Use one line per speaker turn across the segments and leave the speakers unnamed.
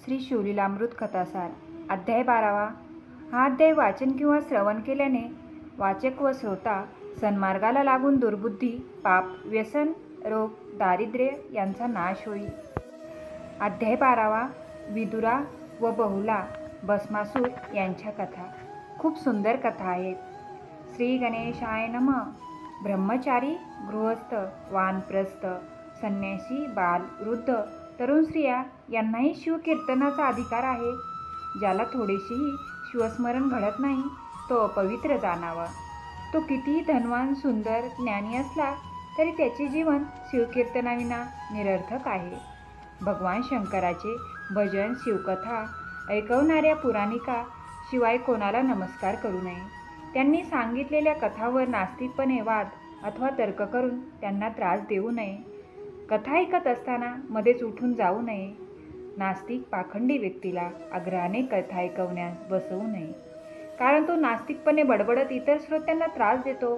श्री शिवलीलामृत कथासार अध्याय 12. हा अध्याय वाचन किंवा श्रवण केल्याने वाचक व श्रोता सन्मार्गाला लागून दुर्बुद्धी, पाप, व्यसन, रोग, दारिद्र्य यांचा नाश होईल. अध्याय 12. विदुरा व बहुला भस्मासूर यांच्या कथा. खूप सुंदर कथा आहेत. श्री गणेशाय नमः. ब्रह्मचारी, गृहस्थ, वानप्रस्थ, संन्यासी, बाल, वृद्ध, तरुण स्त्रिया यांनाही शिवकीर्तनाचा अधिकार आहे. ज्याला थोडेसेही शिवस्मरण घडत नाही तो अपवित्र जाणावा. तो कितीही धनवान, सुंदर, ज्ञानी असला तरी त्याचे जीवन शिवकीर्तनाविना निरर्थक आहे. भगवान शंकराचे भजन, शिवकथा ऐकवणाऱ्या पुराणिका शिवाय कोणाला नमस्कार करू नये. त्यांनी सांगितलेल्या कथावर नास्तिकपणे वाद अथवा तर्क करून त्यांना त्रास देऊ नये. कथा ऐकत असताना मध्येच उठून जाऊ नये. नास्तिक, पाखंडी व्यक्तीला आग्रहाने कथा ऐकवण्यास बसवू नये, कारण तो नास्तिकपणे बडबडत इतर श्रोत्यांना त्रास देतो.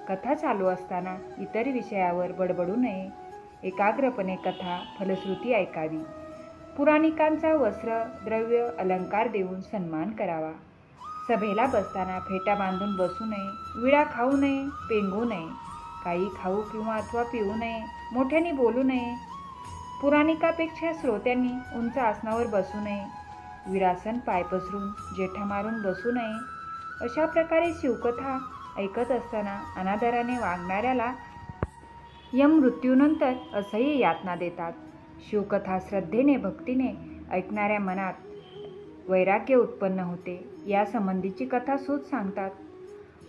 कथा चालू असताना इतर विषयावर बडबडू नये. एकाग्रपणे कथा, फलश्रुती ऐकावी. पुराणिकांचा वस्त्र, द्रव्य, अलंकार देऊन सन्मान करावा. सभेला बसताना फेटा बांधून बसू नये. विडा खाऊ नये, पेंगू नये. काही खाऊ किंवा अथवा पिऊ नये. मोठ्याने बोलू नये. पुराणिकापेक्षा श्रोत्यांनी उंच आसनावर बसू नये. विरासन, पाय पसरून, जेठा मारून बसू नये. अशा प्रकारे शिवकथा ऐकत असताना अनादराने वागणाऱ्याला यम मृत्यूनंतर असह्य यातना देतात. शिवकथा श्रद्धेने, भक्तीने ऐकणाऱ्या मनात वैराग्य उत्पन्न होते. या संबंधीची कथा सूत सांगतात.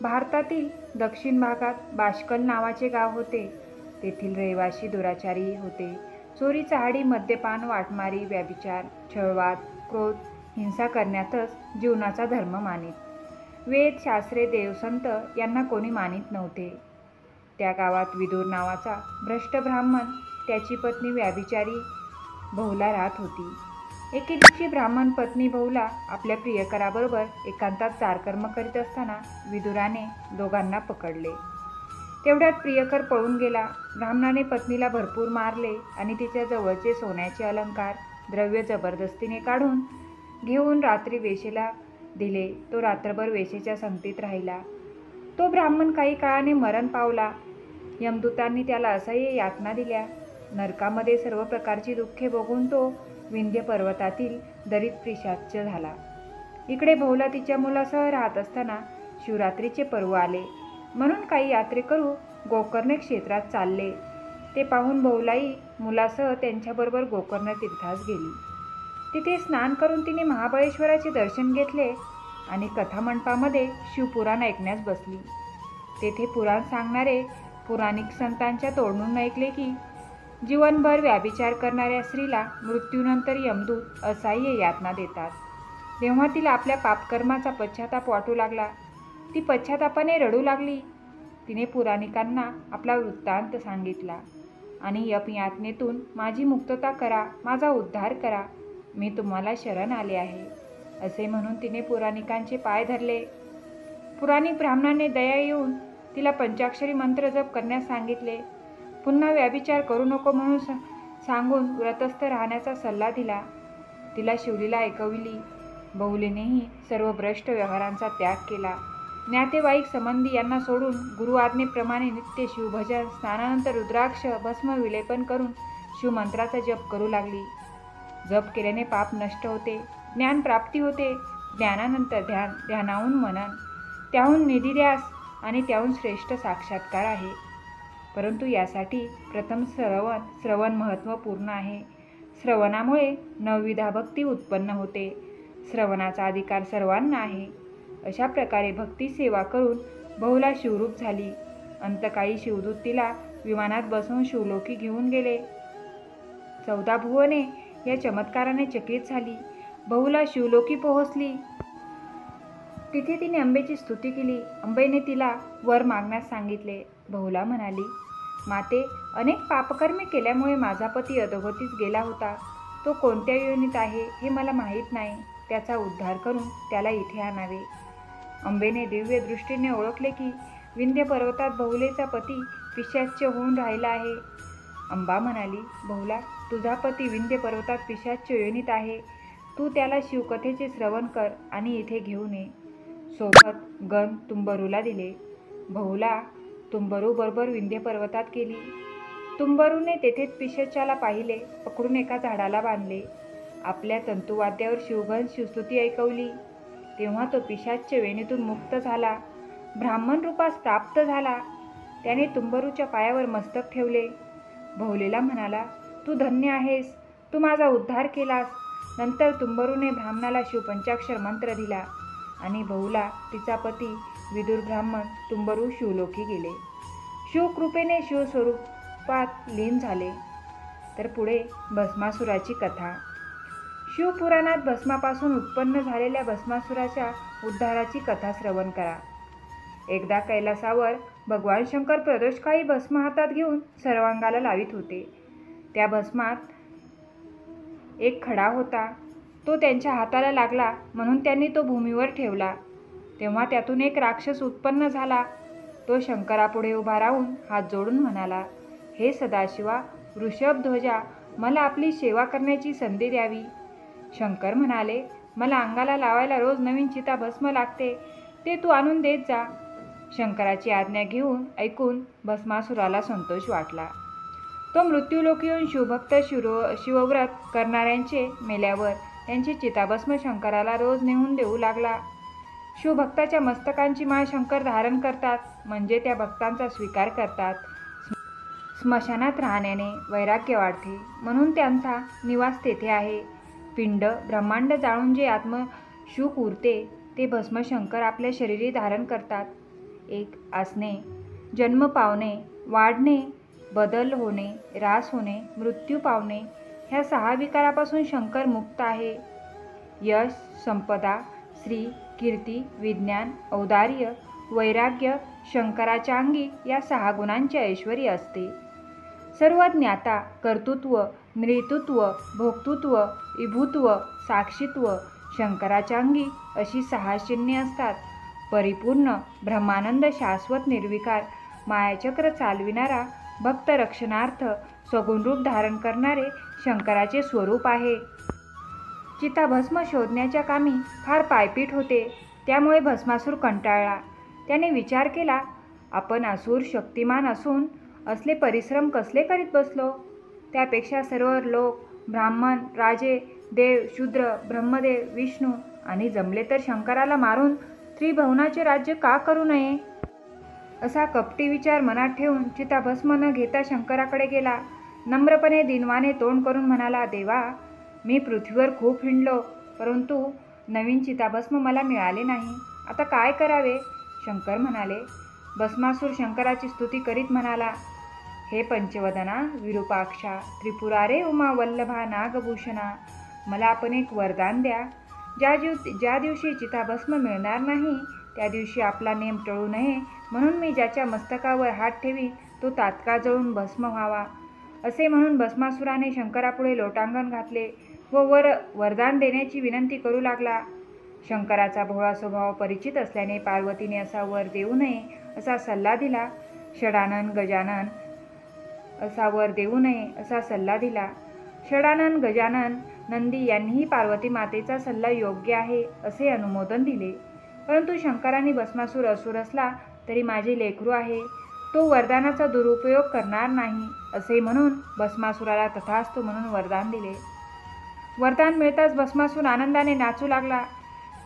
भारतातील दक्षिण भागात बाष्कल नावाचे गाव होते. तेथील रहिवासी दुराचारी होते. चोरी, चहाडी, मद्यपान, वाटमारी, व्यभिचार, छळवाद, क्रोध, हिंसा करण्यातच जीवनाचा धर्म मानित. वेद, शास्त्रे, देवसंत यांना कोणी मानित नव्हते. त्या गावात विदुर नावाचा भ्रष्ट ब्राह्मण, त्याची पत्नी व्यभिचारी बहुला राहत होती. एके दिवशी ब्राह्मण पत्नी बहुला आपल्या प्रियकराबरोबर एकांतात चारकर्म करीत असताना विदुराने दोघांना पकडले. तेवढ्यात प्रियकर पळून गेला. ब्राह्मणाने पत्नीला भरपूर मारले आणि तिच्या जवळचे सोन्याचे अलंकार, द्रव्य जबरदस्तीने काढून घेऊन रात्री वेश्येला दिले. तो रात्रभर वेश्येच्या संगतीत राहिला. तो ब्राह्मण काही काळाने मरण पावला. यमदूतांनी त्याला असह्य यातना दिल्या. नरकामध्ये सर्व प्रकारची दुःखे भोगून तो विंध्य पर्वतातील दरीत पिशाच्य झाला. इकडे बहुला तिच्या मुलासह राहत असताना शिवरात्रीचे पर्व आले म्हणून काही यात्रेकरू गोकर्ण क्षेत्रात चालले. ते पाहून बहुलाई मुलासह त्यांच्याबरोबर गोकर्ण तीर्थास गेली. तिथे स्नान करून तिने महाबळेश्वराचे दर्शन घेतले आणि कथामंडपामध्ये शिवपुराण ऐकण्यास बसली. तेथे पुराण सांगणारे पुराणिक संतांच्या तोंडून ऐकले की जीवनभर व्याभिचार करणाऱ्या स्त्रीला मृत्यूनंतर यमदूत असह्य यातना देतात. तेव्हा तिला आपल्या पापकर्माचा पश्चाताप वाटू लागला. ती पश्चातापाने रडू लागली. तिने पुराणिकांना आपला वृत्तांत सांगितला आणि यमयातनेतून माझी मुक्तता करा, माझा उद्धार करा, मी तुम्हाला शरण आले आहे असे म्हणून तिने पुराणिकांचे पाय धरले. पुराणिक ब्राह्मणाने दया येऊन तिला पंचाक्षरी मंत्र जप करण्यास सांगितले. पुन्हा व्याभिचार करू नको म्हणून सांगून व्रतस्थ राहण्याचा सल्ला दिला. तिला शिवलीला ऐकविली. बहुलेनेही सर्व भ्रष्ट व्यवहारांचा त्याग केला. ज्ञातेवाईक, संबंधी यांना सोडून गुरु आज्ञेप्रमाणे नित्य शिवभजन, स्नानानंतर रुद्राक्ष, भस्म विलेपन करून शिवमंत्राचा जप करू लागली. जप केल्याने पाप नष्ट होते, ज्ञान प्राप्ती होते. ज्ञानानंतर ध्यान, ध्यानाहून मनन, त्याहून निधिध्यास आणि त्याहून श्रेष्ठ साक्षात्कार आहे. परंतु यासाठी प्रथम श्रवण महत्त्वपूर्ण आहे. श्रवणामुळे नवविधा भक्ती उत्पन्न होते. श्रवणाचा अधिकार सर्वांना आहे. अशा प्रकारे भक्ती सेवा करून बहुला शिवरूप झाली. अंतकाळी शिवदूत तिला विमानात बसवून शिवलोकी घेऊन गेले. 14 भुवने या चमत्काराने चकित झाली. बहुला शिवलोकी पोहोचली. तिथे तिने अंबेची स्तुती केली. अंबेने तिला वर मागण्यास सांगितले. बहुला म्हणाली, माते, अनेक पापकर्मे केल्यामुळे माझा पती अधोगतीस गेला होता. तो कोणत्या योनीत आहे हे मला माहीत नाही. त्याचा उद्धार करून त्याला इथे आणावे. अंबेने दिव्य दृष्टीने ओळखले की विंध्य पर्वतात बहुलेचा पती पिशाच्य होऊन राहिला आहे. अंबा म्हणाली, बहुला, तुझा पती विंध्य पर्वतात पिशाच्य योनीत आहे. तू त्याला शिवकथेचे श्रवण कर आणि इथे घेऊन ये. सोबत गण तुंबरूला दिले. बहुला तुंबरू बरोबर विंध्य पर्वतात गेली. तुंबरूने तेथेच पिशाच्याला पाहिले, पकडून एका झाडाला बांधले. आपल्या तंतुवाद्यावर शिवगण शिवस्तुती ऐकवली. तेव्हा तो पिशाच्य वेणीतून मुक्त झाला, ब्राह्मण रूपास प्राप्त झाला. त्याने तुंबरूच्या पायावर मस्तक ठेवले. बहुलेला म्हणाला, तू धन्य आहेस, तू माझा उद्धार केलास. नंतर तुंबरूने ब्राह्मणाला शिवपंचाक्षर मंत्र दिला आणि बहुला तिचा पती विदुर ब्राह्मण तुंबरू शिवलोकी गेले. शिवकृपेने शिवस्वरूपात लीन झाले. तर पुढे भस्मासुराची कथा. शिवपुराणात भस्मापासून उत्पन्न झालेल्या भस्मासुराच्या उद्धाराची कथा श्रवण करा. एकदा कैलासावर भगवान शंकर प्रदोषकाळी भस्म हातात घेऊन सर्वांगाला लावित होते. त्या भस्मात एक खडा होता. तो त्यांच्या हाताला लागला म्हणून त्यांनी तो भूमीवर ठेवला. तेव्हा त्यातून एक राक्षस उत्पन्न झाला. तो शंकरापुढे उभा राहून हात जोडून म्हणाला, हे सदाशिवा, वृषभध्वजा, मला आपली सेवा करण्याची संधी द्यावी. शंकर म्हणाले, मला अंगाला लावायला रोज नवीन चिता भस्म लागते, ते तू आणून देत जा. शंकराची आज्ञा ऐकून भस्मासुराला संतोष वाटला. तो मृत्यूलोकी येऊन शिवभक्त शिवव्रत करणाऱ्यांचे मेल्यावर त्यांची चिताभस्म शंकराला रोज नेऊन देऊ लागला. शिवभक्ताच्या मस्तकांची माळ शंकर धारण करतात, म्हणजे त्या भक्तांचा स्वीकार करतात. स्मशानात राहण्याने वैराग्य वाढते, म्हणून त्यांचा निवास तेथे आहे. पिंड ब्रह्मांड जाळून जे आत्मशुक उरते ते भस्म शंकर आपल्या शरीरी धारण करतात. एक असणे, जन्म पावणे, वाढणे, बदल होणे, ऱ्हास होणे, मृत्यू पावणे, ह्या 6 विकारापासून शंकर मुक्त आहे. यश, संपदा, श्री, कीर्ती, विज्ञान, औदार्य, वैराग्य शंकराच्या अंगी या 6 गुणांचे ऐश्वर्य असते. सर्व ज्ञाता, कर्तृत्व, नृतृत्व, भोक्तृत्व, विभुत्व, साक्षीत्व शंकराच्या अंगी अशी 6 चिन्हे असतात. परिपूर्ण ब्रह्मानंद, शाश्वत निर्विकार, मायाचक्र चालविणारा, भक्त रक्षणार्थ सगुण रूप धारण करणारे शंकराचे स्वरूप आहे. चिताभस्म शोधण्याच्या कामी फार पायपीट होते. त्यामुळे भस्मासूर कंटाळला. त्याने विचार केला, आपण असुर शक्तिमान असून असले परिश्रम कसले करीत बसलो. त्यापेक्षा सर्व लोक, ब्राह्मण, राजे, देव, शूद्र, ब्रह्मदेव, विष्णू आणि जमले तर शंकराला मारून त्रिभुवनाचे राज्य का करू नये, असा कपटी विचार मनात ठेवून चिताभस्म न घेता शंकराकडे गेला. नम्रपणे दिनवाने तोंड करून म्हणाला, देवा, मी पृथ्वीवर खूप हिंडलो, परंतु नवीन चिताभस्म मला मिळाले नाही. आता काय करावे. शंकर म्हणाले. भस्मासूर शंकराची स्तुती करीत म्हणाला, हे पंचवदना, विरूपाक्षा, त्रिपुरारे, उमा वल्लभा, नागभूषणा, मला आपण एक वरदान द्या. ज्या दिवशी चिताभस्म मिळणार नाही त्या दिवशी आपला नेम टळू नये म्हणून मी ज्याच्या मस्तकावर हात ठेवी तो तात्काळ जळून भस्म व्हावा. असे म्हणून भस्मासुराने शंकरापुढे लोटांगण घातले व वरदान देण्याची विनंती करू लागला. शंकराचा भोळा स्वभाव परिचित असल्याने पार्वतीने असा वर देऊ नये असा सल्ला दिला. षडानन गजानन असा वर देऊ नये असा सल्ला दिला. षडानन, गजानन, नंदी यांनीही पार्वती मातेचा सल्ला योग्य आहे असे अनुमोदन दिले. परंतु शंकराने भस्मासूर असुर असला तरी माझे लेकरू आहे, तो वरदानाचा दुरुपयोग करणार नाही असे म्हणून भस्मासुराला तथास्तु म्हणून वरदान दिले. वरदान मिळताच भस्मासूर आनंदाने नाचू लागला.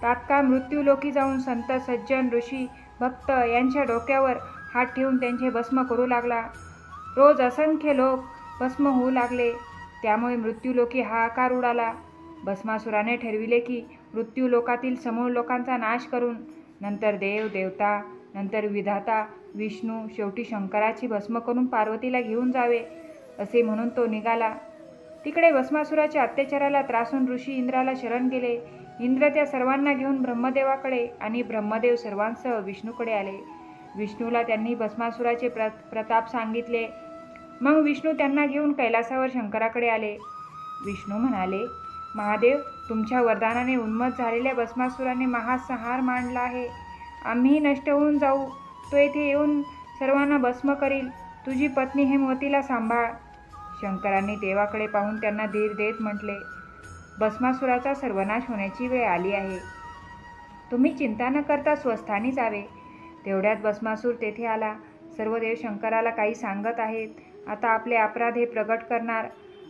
तात्काळ मृत्यूलोकी जाऊन संत, सज्जन, ऋषी, भक्त यांच्या डोक्यावर हात ठेवून त्यांचे भस्म करू लागला. रोज असंख्य लोक भस्म होऊ लागले. त्यामुळे मृत्यूलोकी हाहाकार उडाला. भस्मासुराने ठरविले की मृत्यूलोकातील समूळ लोकांचा नाश करून नंतर देव, देवता, नंतर विधाता, विष्णू, शेवटी शंकराची भस्म करून पार्वतीला घेऊन जावे असे म्हणून तो निघाला. तिकडे भस्मासुराच्या अत्याचाराला त्रासून ऋषी इंद्राला शरण गेले. इंद्र त्या सर्वांना घेऊन ब्रह्मदेवाकडे आणि ब्रह्मदेव सर्वांसह विष्णूकडे आले. विष्णूला त्यांनी भस्मासुराचे प्रताप सांगितले. मग विष्णू त्यांना घेऊन कैलासावर शंकराकडे आले. विष्णू म्हणाले, महादेव, तुमच्या वरदानाने उन्मत्त झालेल्या भस्मासुराने महासंहार मांडला आहे. आम्ही नष्ट होऊन जाऊ. तो येथे येऊन सर्वांना भस्म करील. तुझी पत्नी हेमवतीला सांभाळ. शंकरांनी देवाकडे पाहून त्यांना धीर देत म्हटले, भस्मासुराचा सर्वनाश होण्याची वेळ आली आहे. तुम्ही चिंता न करता स्वस्थानी जावे. तेवढ्यात भस्मासूर तेथे आला. सर्व देव शंकराला काही सांगत आहेत. आता आपले अपराध हे प्रगट करणार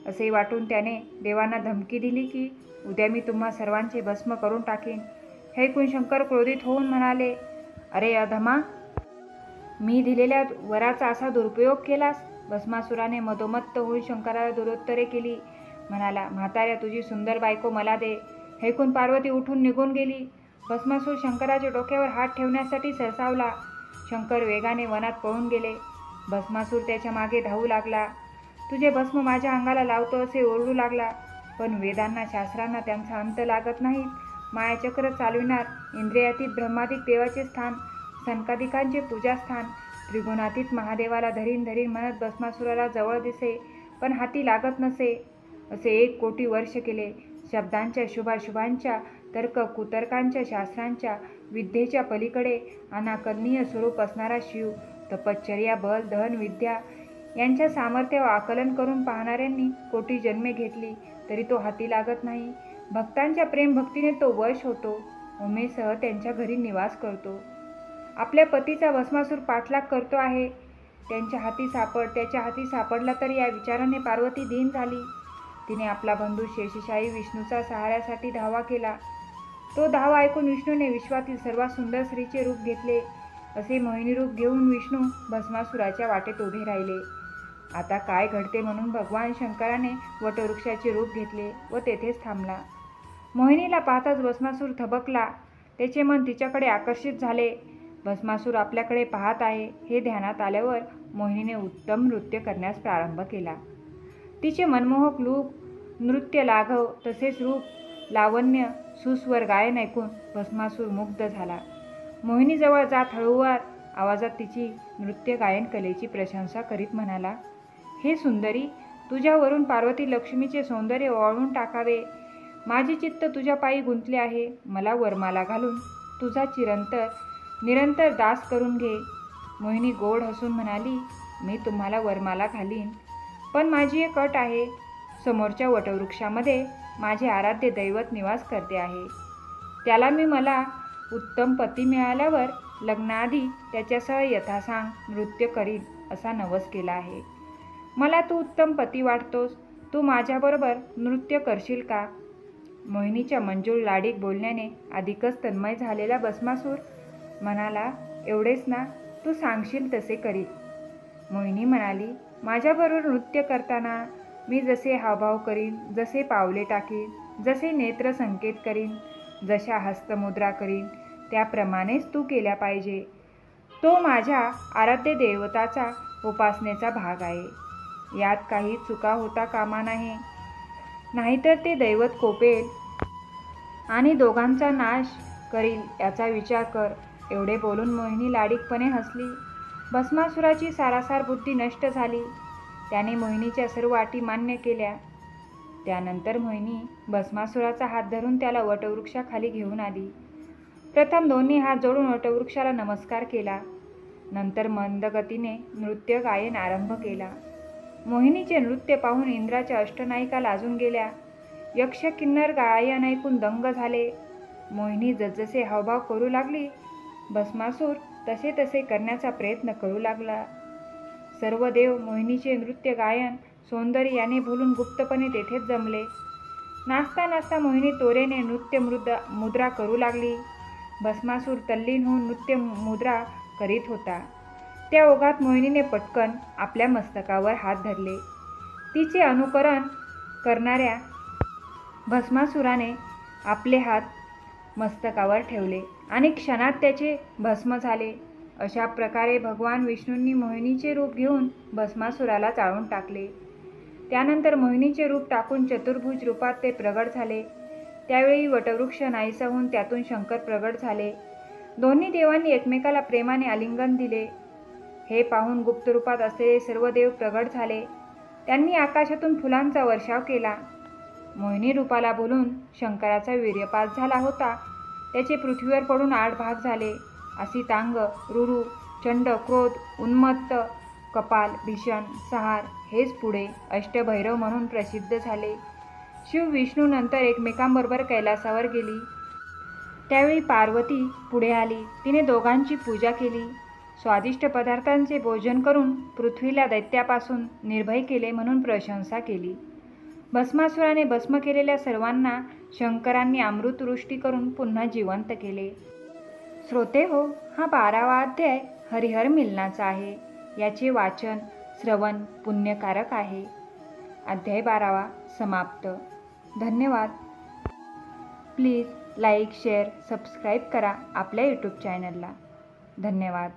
असे वाटून त्याने देवांना धमकी दिली की उद्या मी तुम्हा सर्वांचे भस्म करून टाकीन. हे ऐकून शंकर क्रोधित होऊन म्हणाले, अरे अधमा, मी दिलेल्या वराचा असा दुरुपयोग केलास. भस्मासुराने मदोमत्त होऊन शंकराला दुरोत्तरे केली. म्हणाला, म्हाताऱ्या, तुझी सुंदर बायको मला दे. हे ऐकून पार्वती उठून निघून गेली. भस्मासूर शंकराच्या डोक्यावर हात ठेवण्यासाठी सरसावला. शंकर वेगाने वनात पळून गेले. भस्मासूर त्याच्या मागे धावू लागला. तुझे भस्म माझ्या अंगाला लावतो असे ओरडू लागला. पण वेदांना शास्त्रांना त्यांचा अंत लागत नाही. मायाचक्र चालविणार, इंद्रियातीत ब्रह्मातीत देवाचे स्थान, सनकादिकांचे पूजास्थान, त्रिगुणातीत महादेवाला धरीन धरीन म्हणत भस्मासुराला जवळ दिसे पण हाती लागत नसे. असे 1 कोटी वर्ष केले. शब्दांच्या शुभाशुभांच्या तर्क कुतर्कांच्या शास्त्रांच्या विद्येच्या पलीकडे अनाकलनीय स्वरूप असणारा शिव, तपश्चर्या, बल, धन, विद्या यांच्या सामर्थ्य आकलन करून पाहणाऱ्यांनी कोटी जन्मे घेतली तरी तो हाती लागत नाही. भक्तांच्या प्रेमभक्तीने तो वश होतो. उमेसह त्यांच्या घरी निवास करतो. आपल्या पतीचा भस्मासूर पाठलाग करतो आहे. त्याच्या हाती सापडला तर या विचाराने पार्वती दीन झाली. तिने आपला बंधू शेषशाही विष्णूचा सहाऱ्यासाठी धावा केला. तो धावा ऐकून विष्णूने विश्वातील सर्वात सुंदर स्त्रीचे रूप घेतले. असे मोहिनी रूप घेऊन विष्णू भस्मासुराच्या वाटेत उभे राहिले. आता काय घडते म्हणून भगवान शंकराने वटवृक्षाचे रूप घेतले व तेथेच थांबला. मोहिनीला पाहताच भस्मासूर थबकला. त्याचे मन तिच्याकडे आकर्षित झाले. भस्मासूर आपल्याकडे पाहत आहे हे ध्यानात आल्यावर मोहिनीने उत्तम नृत्य करण्यास प्रारंभ केला. तिचे मनमोहक रूप, नृत्य लाघव तसेच रूप, लावण्य, सुस्वर गायन ऐकून भस्मासूर मुग्ध झाला. मोहिनीजवळ जात हळूवार आवाजात तिची नृत्य गायन कलेची प्रशंसा करीत म्हणाला, हे सुंदरी, तुझ्यावरून पार्वती लक्ष्मीचे सौंदर्य ओवाळून टाकावे. माझे चित्त तुझ्या पायी गुंतले आहे. मला वरमाला घालून तुझा निरंतर दास करून घे. मोहिनी गोड हसून म्हणाली, मी तुम्हाला वरमाला घालीन, पण माझी एक अट आहे. समोरच्या वटवृक्षामध्ये माझे आराध्य दैवत निवास करते आहे. त्याला मला उत्तम पती मिळाल्यावर लग्नाआधी त्याच्यासह यथासांग नृत्य करीन असा नवस केला आहे. मला तू उत्तम पती वाटतोस. तू माझ्याबरोबर नृत्य करशील का? मोहिनीच्या मंजूळ लाडीक बोलण्याने अधिकच तन्मय झालेला भस्मासूर म्हणाला, एवढेच ना, तू सांगशील तसे करीन. मोहिनी म्हणाली, माझ्याबरोबर नृत्य करताना मी जसे हावभाव करीन, जसे पावले टाकीन, जसे नेत्र संकेत करीन, जशा हस्तमुद्रा करीन त्याप्रमाणेच तू केल्या पाहिजे. तो माझ्या आराध्य देवताचा उपासनेचा भाग आहे. यात काही चुका होता कामा नाही, नाहीतर ते दैवत कोपेल आणि दोघांचा नाश करील याचा विचार कर. एवढे बोलून मोहिनी लाडीकपणे हसली. भस्मासुराची सारासार बुद्धी नष्ट झाली. त्याने मोहिनीच्या सर्व अटी मान्य केल्या. त्यानंतर मोहिनी भस्मासुराचा हात धरून त्याला वटवृक्षाखाली घेऊन आली. प्रथम दोन्ही हात जोडून वटवृक्षाला नमस्कार केला. नंतर मंदगतीने नृत्य गायन आरंभ केला. मोहिनीचे नृत्य पाहून इंद्राच्या अष्टनायिका लाजून गेल्या. यक्ष किन्नर गायन ऐकून दंग झाले. मोहिनी जसजसे हावभाव करू लागली, भस्मासूर तसे तसे करण्याचा प्रयत्न करू लागला. सर्व देव मोहिनीचे नृत्य गायन सौंदर्य याने भुलून गुप्तपणे तेथेच जमले. नाचता नाचता मोहिनी तोरेने नृत्य मुद्रा करू लागली. भस्मासूर तल्लीन होऊन नृत्य मुद्रा करीत होता. त्या ओघात मोहिनीने पटकन आपल्या मस्तकावर हात धरले. तिचे अनुकरण करणाऱ्या भस्मासुराने आपले हात मस्तकावर ठेवले आणि क्षणात त्याचे भस्म झाले. अशा प्रकारे भगवान विष्णूंनी मोहिनीचे रूप घेऊन भस्मासुराला जाळून टाकले. त्यानंतर मोहिनीचे रूप टाकून चतुर्भुज रूपात ते प्रगट झाले. त्यावेळी वटवृक्ष नाहीसा होऊन त्यातून शंकर प्रगट झाले. दोन्ही देवांनी एकमेकाला प्रेमाने आलिंगन दिले. हे पाहून गुप्त रूपात असलेले सर्व देव प्रगट झाले. त्यांनी आकाशातून फुलांचा वर्षाव केला. मोहिनी रूपाला बोलून शंकराचा वीर्यपात झाला होता. त्याचे पृथ्वीवर पडून 8 भाग झाले. असितांग, रुरु, चंड, क्रोध, उन्मत्त, कपाल, भीषण, संहार हेच पुढे अष्टभैरव म्हणून प्रसिद्ध झाले. शिव विष्णू नंतर एकमेकांबरोबर कैलासावर गेली. त्यावेळी पार्वती पुढे आली. तिने दोघांची पूजा केली. स्वादिष्ट पदार्थांचे भोजन करून पृथ्वीला दैत्यापासून निर्भय केले म्हणून प्रशंसा केली. भस्मासुराने भस्म केलेल्या सर्वांना शंकरांनी अमृतवृष्टी करून पुन्हा जिवंत केले. श्रोते हो, हा 12वा अध्याय हरिहर मिलनाचा आहे. याचे वाचन श्रवण पुण्यकारक आहे. अध्याय 12वा समाप्त. धन्यवाद. प्लीज लाईक, शेअर, सबस्क्राईब करा आपल्या यूट्यूब चॅनलला. धन्यवाद.